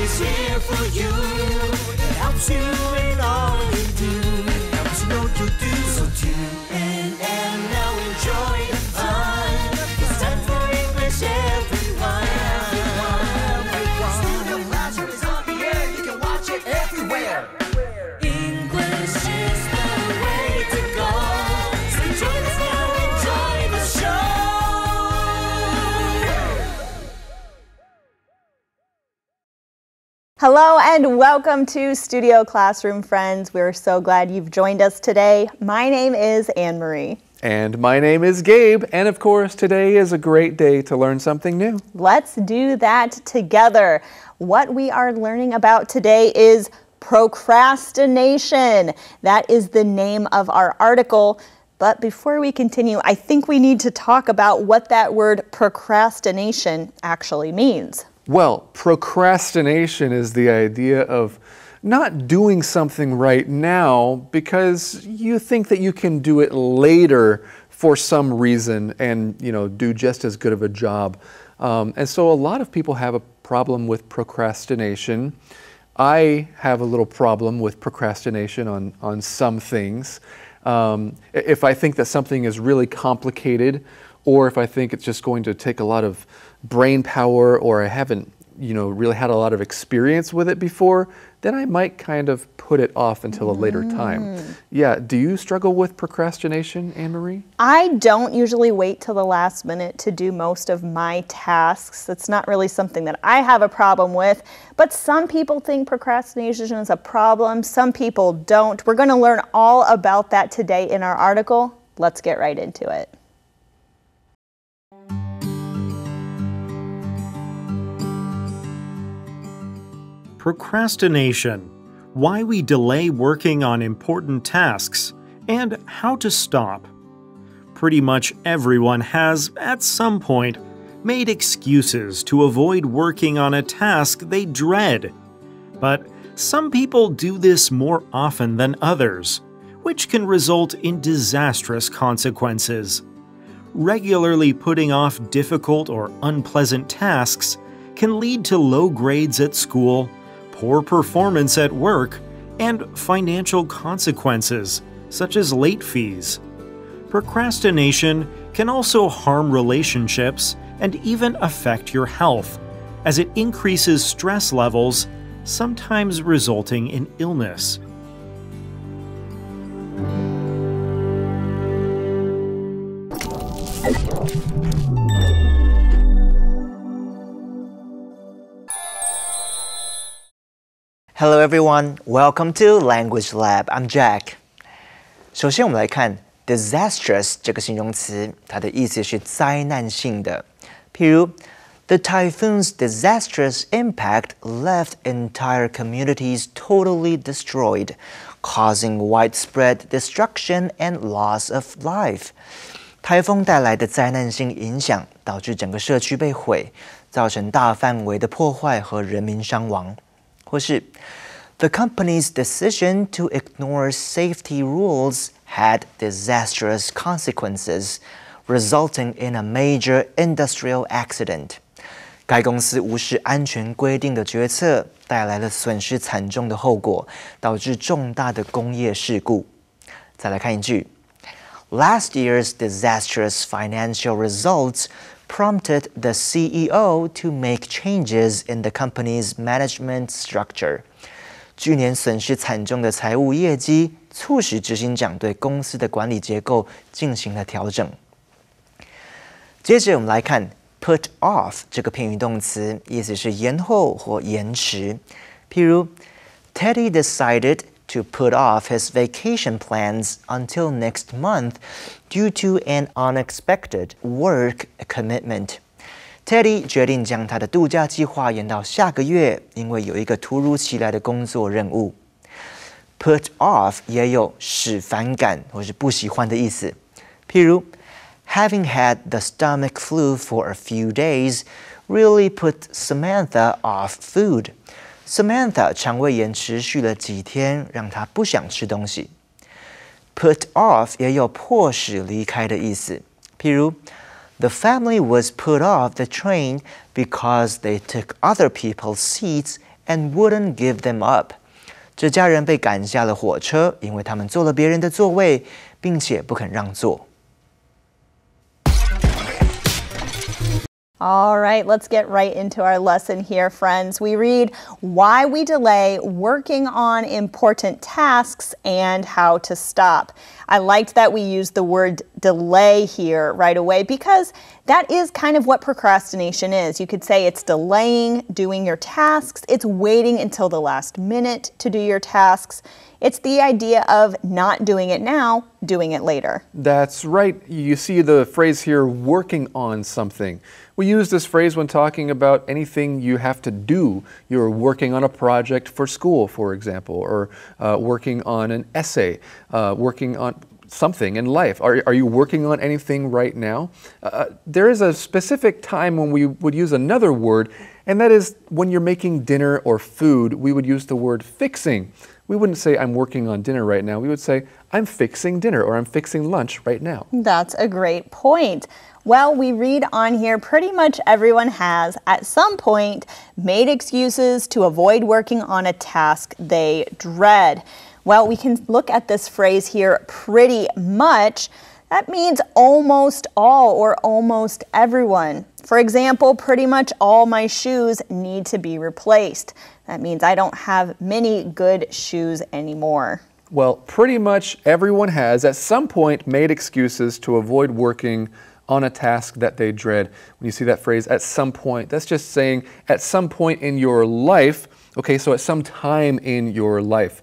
is here for you. It helps you in all you do. Helps you know you do. So tune in and now enjoy the fun. It's time for English, everyone. Studio Classroom is on the air. You can watch it everywhere. English is the way to go. So join us now, enjoy the show. Hello and welcome to Studio Classroom, friends. We're so glad you've joined us today. My name is Anne-Marie. And my name is Gabe, and of course today is a great day to learn something new. Let's do that together. What we are learning about today is procrastination. That is the name of our article. But before we continue, I think we need to talk about what that word procrastination actually means. Well, procrastination is the idea of not doing something right now because you think that you can do it later for some reason and, do just as good of a job. And so a lot of people have a problem with procrastination. I have a little problem with procrastination on some things. If I think that something is really complicated, or if I think it's just going to take a lot of brain power, or I haven't, really had a lot of experience with it before, then I might kind of put it off until a later time. Yeah, do you struggle with procrastination, Anne-Marie? I don't usually wait till the last minute to do most of my tasks. It's not really something that I have a problem with, but some people think procrastination is a problem. Some people don't. We're going to learn all about that today in our article. Let's get right into it. Procrastination, why we delay working on important tasks, and how to stop. Pretty much everyone has, at some point, made excuses to avoid working on a task they dread. But some people do this more often than others, which can result in disastrous consequences. Regularly putting off difficult or unpleasant tasks can lead to low grades at school, poor performance at work, and financial consequences, such as late fees. Procrastination can also harm relationships and even affect your health, as it increases stress levels, sometimes resulting in illness. Hello everyone, welcome to Language Lab. I'm Jack. 首先我们来看 disastrous 这个形容词，它的意思是灾难性的。譬如 The typhoon's disastrous impact left entire communities totally destroyed, causing widespread destruction and loss of life. 台风带来的灾难性影响导致整个社区被毁，造成大范围的破坏和人民伤亡。或是 The company's decision to ignore safety rules had disastrous consequences, resulting in a major industrial accident. 该公司无视安全规定的决策，带来了损失惨重的后果，导致重大的工业事故。再来看一句 Last year's disastrous financial results prompted the CEO to make changes in the company's management structure. 去年损失惨重的财务业绩，促使执行长对公司的管理结构进行了调整。接着我们来看 put off 这个片语动词，意思是延后或延迟。譬如 Teddy decided to put off his vacation plans until next month due to an unexpected work commitment. Teddy 决定将他的度假计划延到下个月，因为有一个突如其来的工作任务。Put off 也有使反感或是不喜欢的意思。譬如 Having had the stomach flu for a few days really put Samantha off food. Samantha 肠胃炎持续了几天，让她不想吃东西。Put off 也有迫使离开的意思。譬如 The family was put off the train because they took other people's seats and wouldn't give them up. 这家人被赶下了火车，因为他们坐了别人的座位，并且不肯让座。All right, let's get right into our lesson here, friends. We read why we delay working on important tasks and how to stop. I liked that we used the word delay here right away because that is kind of what procrastination is. You could say it's delaying doing your tasks. It's waiting until the last minute to do your tasks. It's the idea of not doing it now, doing it later. That's right. You see the phrase here, working on something. We use this phrase when talking about anything you have to do. You're working on a project for school, for example, or working on an essay, working on something in life. Are you working on anything right now? There is a specific time when we would use another word, and that is when you're making dinner or food, we would use the word fixing. We wouldn't say, I'm working on dinner right now. We would say, I'm fixing dinner or I'm fixing lunch right now. That's a great point. Well, we read on here pretty much everyone has, at some point, made excuses to avoid working on a task they dread. Well, we can look at this phrase here, pretty much. That means almost all or almost everyone. For example, pretty much all my shoes need to be replaced. That means I don't have many good shoes anymore. Well, pretty much everyone has at some point made excuses to avoid working on a task that they dread. When you see that phrase, at some point, that's just saying at some point in your life. Okay, so at some time in your life.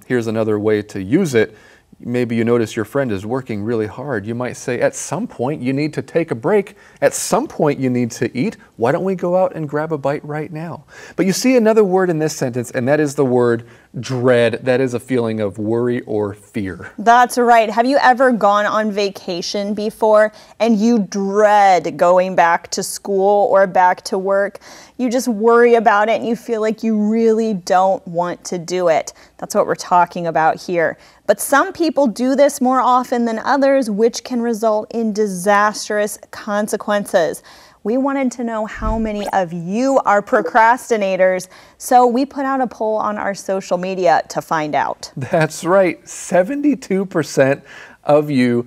Here's another way to use it. Maybe you notice your friend is working really hard. You might say, at some point you need to take a break. At some point you need to eat. Why don't we go out and grab a bite right now? But you see another word in this sentence, and that is the word dread. That is a feeling of worry or fear. That's right. Have you ever gone on vacation before and you dread going back to school or back to work? You just worry about it and you feel like you really don't want to do it. That's what we're talking about here. But some people do this more often than others, which can result in disastrous consequences. We wanted to know how many of you are procrastinators, so we put out a poll on our social media to find out. That's right, 72% of you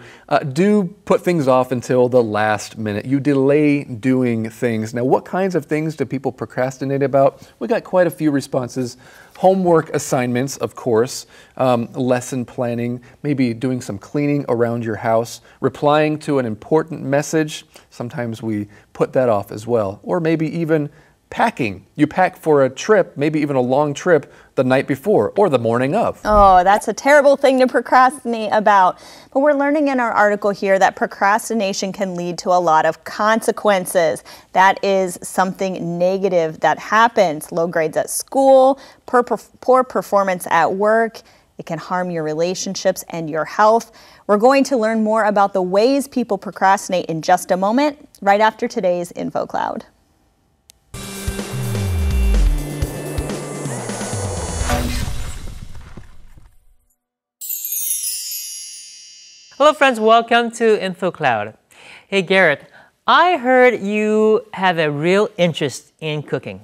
do put things off until the last minute. You delay doing things. Now, what kinds of things do people procrastinate about? We got quite a few responses. Homework assignments, of course, lesson planning, maybe doing some cleaning around your house, replying to an important message. Sometimes we put that off as well. Or maybe even packing. You pack for a trip, maybe even a long trip, the night before or the morning of. Oh, that's a terrible thing to procrastinate about. But we're learning in our article here that procrastination can lead to a lot of consequences. That is something negative that happens. Low grades at school, poor performance at work. It can harm your relationships and your health. We're going to learn more about the ways people procrastinate in just a moment, right after today's Infocloud. Hello friends, welcome to Infocloud. Hey Garrett, I heard you have a real interest in cooking.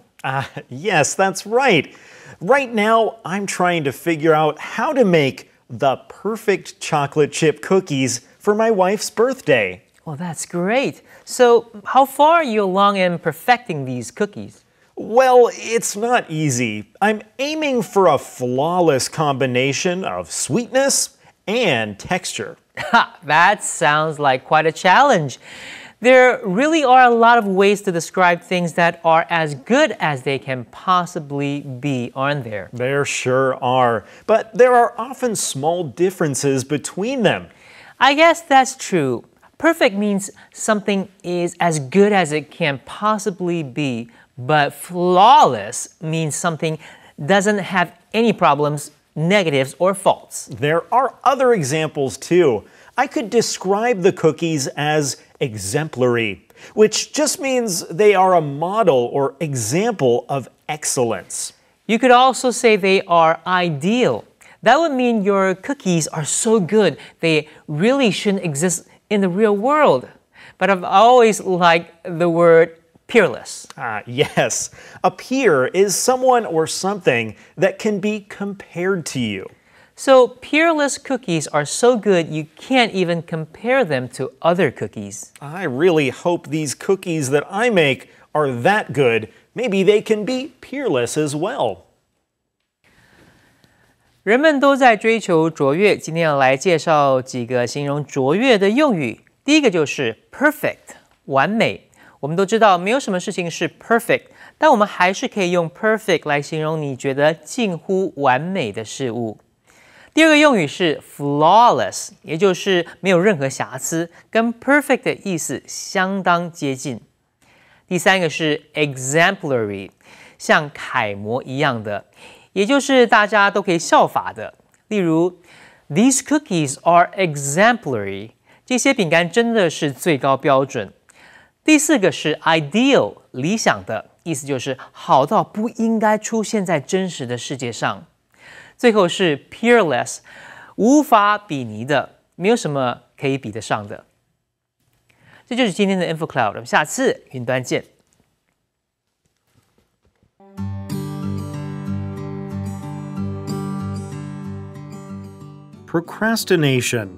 Yes, that's right. Right now, I'm trying to figure out how to make the perfect chocolate chip cookies for my wife's birthday. Well, that's great. So, how far are you along in perfecting these cookies? Well, it's not easy. I'm aiming for a flawless combination of sweetness and texture. Ha! That sounds like quite a challenge. There really are a lot of ways to describe things that are as good as they can possibly be, aren't there? There sure are, but there are often small differences between them. I guess that's true. Perfect means something is as good as it can possibly be, but flawless means something doesn't have any problems, negatives, or faults. There are other examples too. I could describe the cookies as exemplary, which just means they are a model or example of excellence. You could also say they are ideal. That would mean your cookies are so good they really shouldn't exist in the real world. but I've always liked the word peerless. Yes. A peer is someone or something that can be compared to you. So peerless cookies are so good you can't even compare them to other cookies. I really hope these cookies that I make are that good. Maybe they can be peerless as well. 人们都在追求卓越，今天要来介绍几个形容卓越的用语。第一个就是 perfect， 完美。我们都知道没有什么事情是 perfect， 但我们还是可以用 perfect 来形容你觉得近乎完美的事物。第二个用语是 flawless， 也就是没有任何瑕疵，跟 perfect 的意思相当接近。第三个是 exemplary， 像楷模一样的，也就是大家都可以效法的。例如 These cookies are exemplary， 这些饼干真的是最高标准。第四个是 ideal， 理想的，意思就是好到不应该出现在真实的世界上。最后是 peerless， 无法比拟的，没有什么可以比得上的。这就是今天的 Infocloud， 我们下次云端见。Procrastination.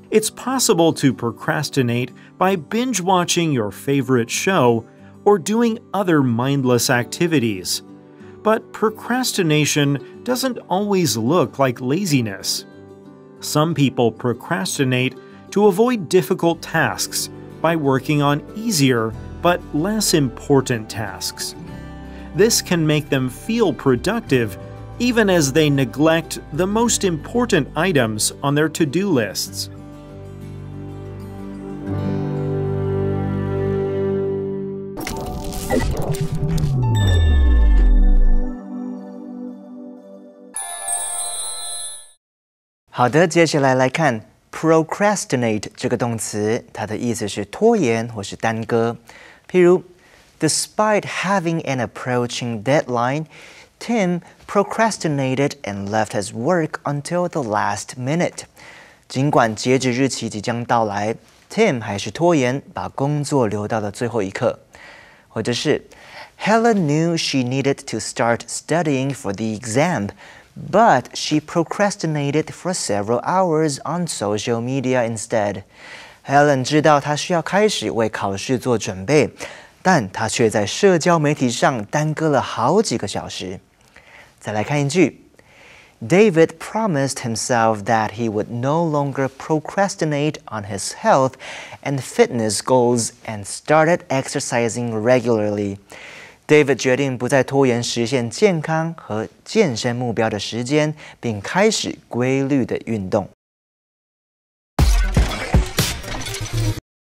It's possible to procrastinate by binge watching your favorite show or doing other mindless activities. But procrastination doesn't always look like laziness. Some people procrastinate to avoid difficult tasks by working on easier but less important tasks. This can make them feel productive even as they neglect the most important items on their to-do lists. "好的，接下来来看 procrastinate 这个动词，它的意思是拖延或是耽搁。譬如 Despite having an approaching deadline, Tim procrastinated and left his work until the last minute. 尽管截止日期即将到来 ，Tim 还是拖延，把工作留到了最后一刻。或者是 Helen knew she needed to start studying for the exam, but she procrastinated for several hours on social media instead. Helen 知道她需要开始为考试做准备，但她却在社交媒体上耽搁了好几个小时。再来看一句 David promised himself that he would no longer procrastinate on his health and fitness goals and started exercising regularly. David 决定不再拖延实现健康和健身目标的时间，并开始规律的运动。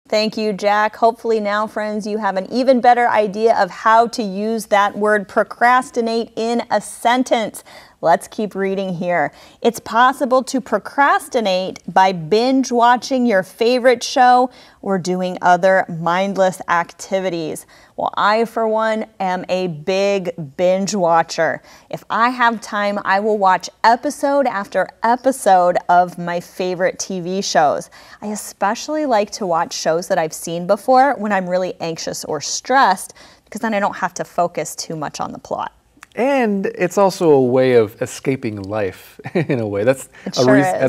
Thank you, Jack. Hopefully now, friends, you have an even better idea of how to use that word procrastinate in a sentence. Let's keep reading here. It's possible to procrastinate by binge watching your favorite show or doing other mindless activities. Well, I, for one, am a big binge watcher. If I have time, I will watch episode after episode of my favorite TV shows. I especially like to watch shows that I've seen before when I'm really anxious or stressed, because then I don't have to focus too much on the plot. And it's also a way of escaping life, in a way. That's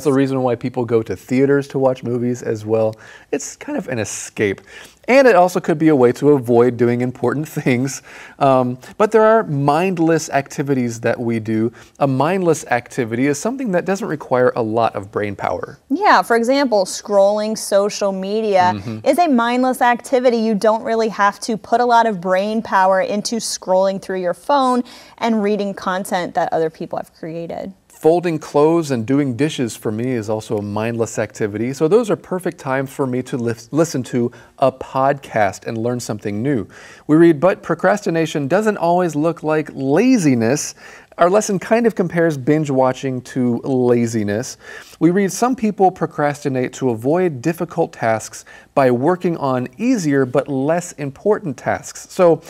a reason why people go to theaters to watch movies as well. It's kind of an escape. And it also could be a way to avoid doing important things. But there are mindless activities that we do. A mindless activity is something that doesn't require a lot of brain power. Yeah, for example, scrolling social media is a mindless activity. You don't really have to put a lot of brain power into scrolling through your phone and reading content that other people have created. Folding clothes and doing dishes for me is also a mindless activity. So those are perfect times for me to listen to a podcast and learn something new. We read, but procrastination doesn't always look like laziness. Our lesson kind of compares binge watching to laziness. We read, some people procrastinate to avoid difficult tasks by working on easier but less important tasks. So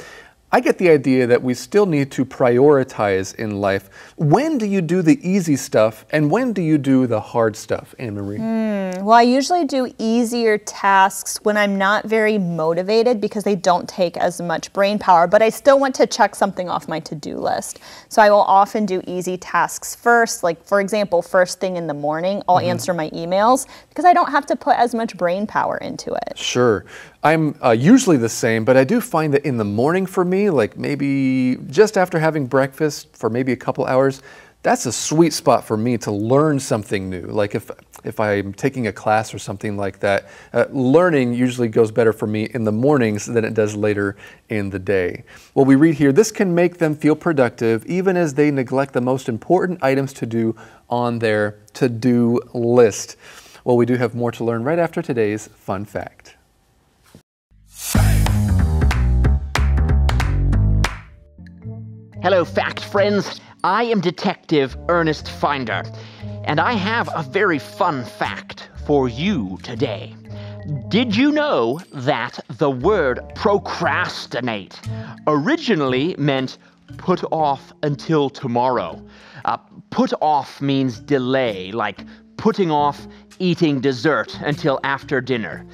I get the idea that we still need to prioritize in life. When do you do the easy stuff and when do you do the hard stuff, Anne-Marie? Well, I usually do easier tasks when I'm not very motivated because they don't take as much brain power, but I still want to check something off my to-do list. So I will often do easy tasks first. Like, for example, first thing in the morning, I'll answer my emails because I don't have to put as much brain power into it. Sure. I'm usually the same, but I do find that in the morning for me, like maybe just after having breakfast for maybe a couple hours, that's a sweet spot for me to learn something new. Like if I'm taking a class or something like that, learning usually goes better for me in the mornings than it does later in the day. Well, we read here, this can make them feel productive even as they neglect the most important items to do on their to-do list. Well, we do have more to learn right after today's fun fact. Hello, fact friends. I am Detective Ernest Finder, and I have a very fun fact for you today. Did you know that the word procrastinate originally meant put off until tomorrow? Put off means delay, like putting off eating dessert until after dinner.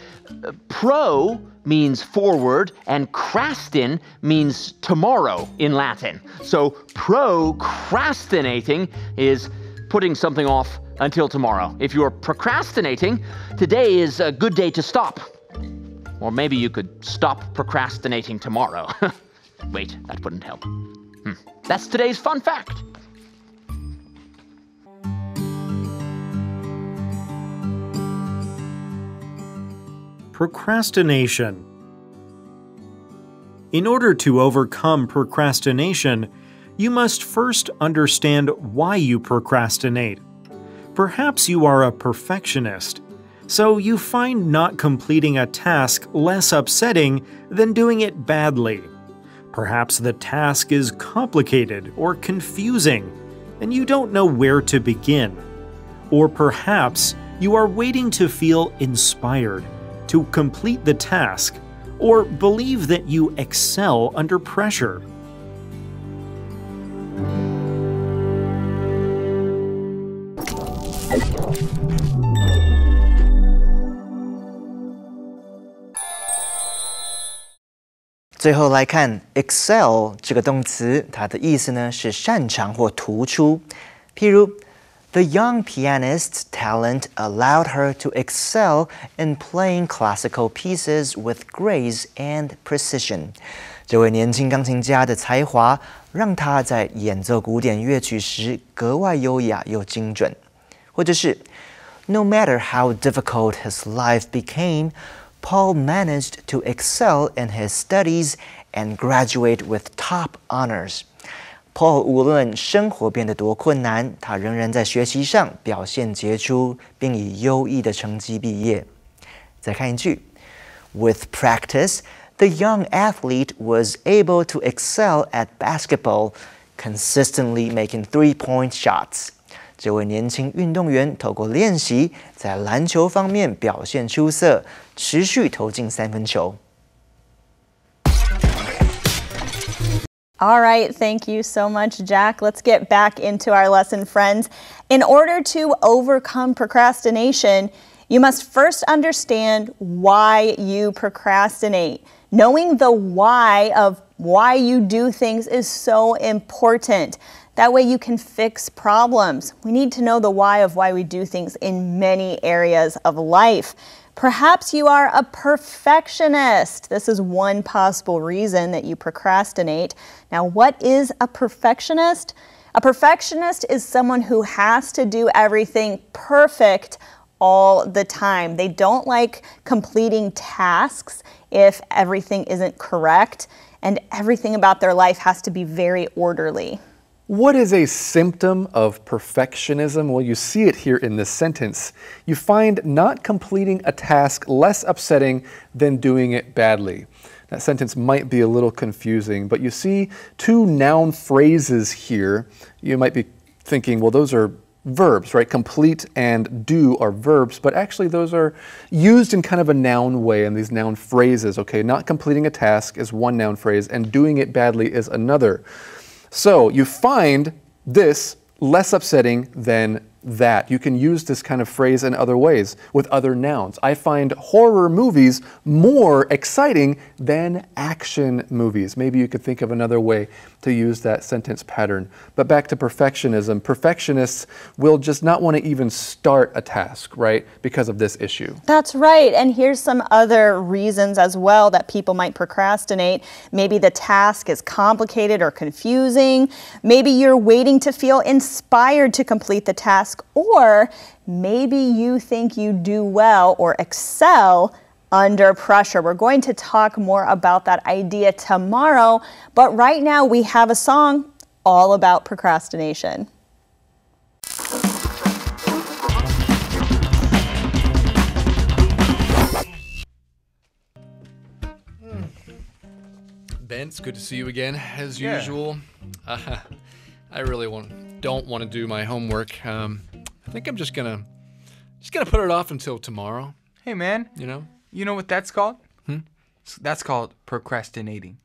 Pro means forward, and crastin means tomorrow in Latin. So procrastinating is putting something off until tomorrow. If you're procrastinating, today is a good day to stop. Or maybe you could stop procrastinating tomorrow. Wait, that wouldn't help. That's today's fun fact. Procrastination. In order to overcome procrastination, you must first understand why you procrastinate. Perhaps you are a perfectionist, so you find not completing a task less upsetting than doing it badly. Perhaps the task is complicated or confusing, and you don't know where to begin. Or perhaps you are waiting to feel inspired to complete the task, or believe that you excel under pressure.最后来看 excel 这个动词，它的意思呢是擅长或突出。譬如 The young pianist's talent allowed her to excel in playing classical pieces with grace and precision. 这位年轻钢琴家的才华让他在演奏古典乐曲时格外优雅又精准。或者是 No matter how difficult his life became, Paul managed to excel in his studies and graduate with top honors. Paul 无论生活变得多困难，他仍然在学习上表现杰出，并以优异的成绩毕业。再看一句 With practice, the young athlete was able to excel at basketball, consistently making three-point shots. 这位年轻运动员透过练习，在篮球方面表现出色，持续投进三分球。All right, thank you so much, Jack. Let's get back into our lesson, friends. In order to overcome procrastination, you must first understand why you procrastinate. Knowing the why of why you do things is so important. That way you can fix problems. We need to know the why of why we do things in many areas of life. Perhaps you are a perfectionist. This is one possible reason that you procrastinate. Now, what is a perfectionist? A perfectionist is someone who has to do everything perfect all the time. They don't like completing tasks if everything isn't correct, and everything about their life has to be very orderly. What is a symptom of perfectionism? Well, you see it here in this sentence. You find not completing a task less upsetting than doing it badly. That sentence might be a little confusing, but you see two noun phrases here. You might be thinking, well, those are verbs, right? Complete and do are verbs, but actually those are used in kind of a noun way in these noun phrases, okay? Not completing a task is one noun phrase and doing it badly is another. So you find this less upsetting than that. You can use this kind of phrase in other ways with other nouns. I find horror movies more exciting than action movies. Maybe you could think of another way to use that sentence pattern. But back to perfectionism. Perfectionists will just not want to even start a task, right? Because of this issue. That's right. And here's some other reasons as well that people might procrastinate. Maybe the task is complicated or confusing. Maybe you're waiting to feel inspired to complete the task. Or maybe you think you do well or excel under pressure. We're going to talk more about that idea tomorrow, but right now we have a song all about procrastination. Ben, it's good to see you again, as usual. I really don't want to do my homework. I think I'm just gonna put it off until tomorrow. Hey man, you know what that's called? That's called procrastinating.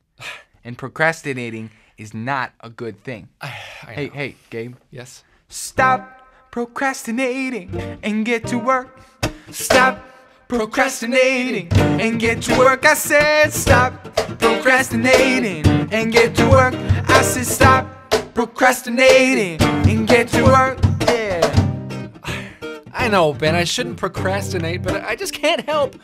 And procrastinating is not a good thing. Hey, Gabe. Yes? Stop procrastinating and get to work. Stop procrastinating and get to work. I said stop procrastinating and get to work. I said stop procrastinating and get to work. Yeah. I know, Ben, I shouldn't procrastinate, but I just can't help,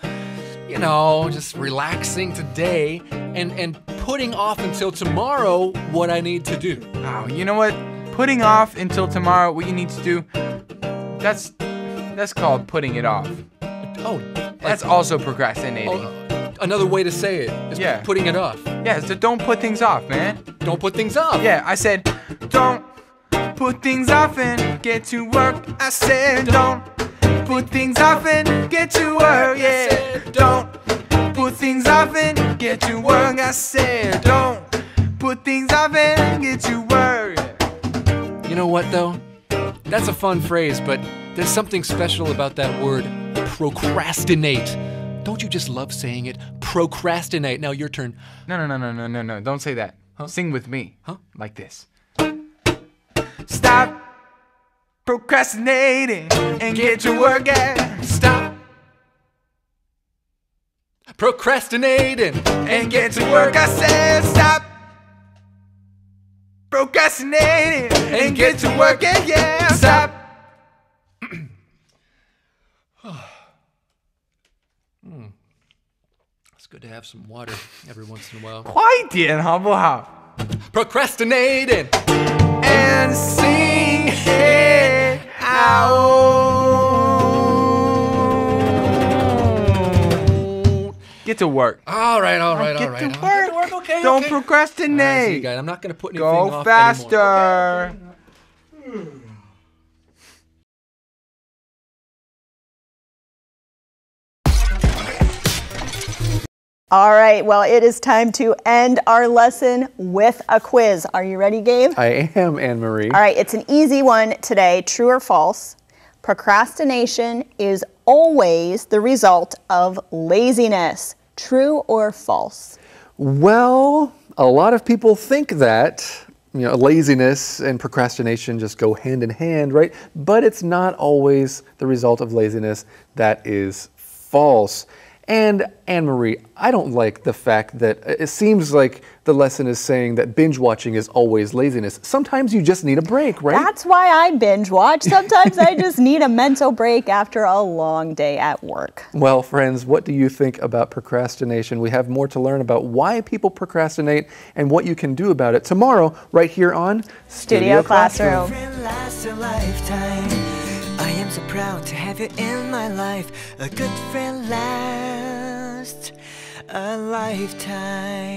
just relaxing today and putting off until tomorrow what I need to do. Oh, you know what? Putting off until tomorrow what you need to do, that's called putting it off. Oh, that's also procrastinating. Another way to say it is putting it off. Yeah, so don't put things off, man. Don't put things off. Yeah, I said don't put things off and get to work. I said don't put things off and get to work. Yeah, don't put things off and get to work. I said don't put things off and get to work. You know what, though? That's a fun phrase, but there's something special about that word, procrastinate. Don't you just love saying it? Procrastinate. Now your turn. No. Don't say that. Huh? Sing with me. Huh? Like this. Stop procrastinating and get to work. Yeah. Stop procrastinating and get to work. I said stop procrastinating and get to work. Yeah. Stop. It's good to have some water every once in a while. 快点好不好 Procrastinating and sing it out. Get to work. All right. Get to work. Okay. Don't procrastinate. See, guys, I'm not going to put anything Go off faster. Anymore. All right, well, it is time to end our lesson with a quiz. Are you ready, Gabe? I am, Anne-Marie. All right, it's an easy one today. True or false? Procrastination is always the result of laziness. True or false? Well, a lot of people think that, laziness and procrastination just go hand in hand, right? But it's not always the result of laziness. That is false. And Anne-Marie, I don't like the fact that it seems like the lesson is saying that binge watching is always laziness. Sometimes you just need a break, right? That's why I binge watch. Sometimes I just need a mental break after a long day at work. Well, friends, what do you think about procrastination? We have more to learn about why people procrastinate and what you can do about it tomorrow, right here on Studio Classroom. I am so proud to have you in my life. A good friend lasts a lifetime.